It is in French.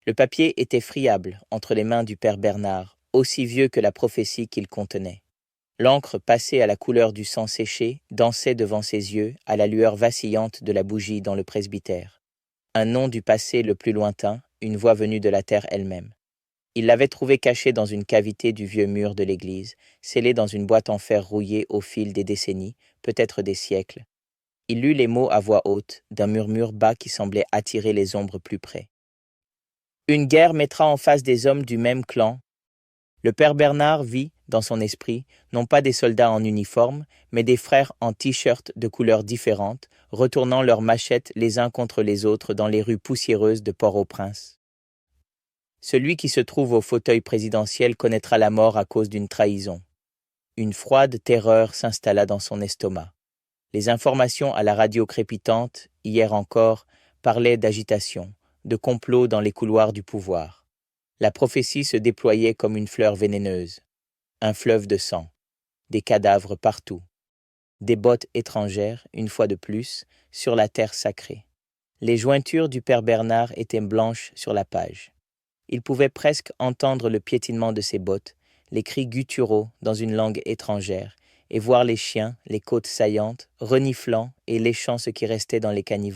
Le papier était friable entre les mains du père Bernard, aussi vieux que la prophétie qu'il contenait. L'encre passée à la couleur du sang séché dansait devant ses yeux à la lueur vacillante de la bougie dans le presbytère. Un nom du passé le plus lointain, une voix venue de la terre elle-même. Il l'avait trouvé caché dans une cavité du vieux mur de l'église, scellé dans une boîte en fer rouillée au fil des décennies, peut-être des siècles. Il lut les mots à voix haute, d'un murmure bas qui semblait attirer les ombres plus près. Une guerre mettra en face des hommes du même clan. Le père Bernard vit, dans son esprit, non pas des soldats en uniforme, mais des frères en t-shirt de couleurs différentes, retournant leurs machettes les uns contre les autres dans les rues poussiéreuses de Port-au-Prince. Celui qui se trouve au fauteuil présidentiel connaîtra la mort à cause d'une trahison. Une froide terreur s'installa dans son estomac. Les informations à la radio crépitante, hier encore, parlaient d'agitation, de complot dans les couloirs du pouvoir. La prophétie se déployait comme une fleur vénéneuse. Un fleuve de sang, des cadavres partout, des bottes étrangères, une fois de plus, sur la terre sacrée. Les jointures du père Bernard étaient blanches sur la page. Il pouvait presque entendre le piétinement de ses bottes, les cris gutturaux dans une langue étrangère, et voir les chiens, les côtes saillantes, reniflant et léchant ce qui restait dans les caniveaux.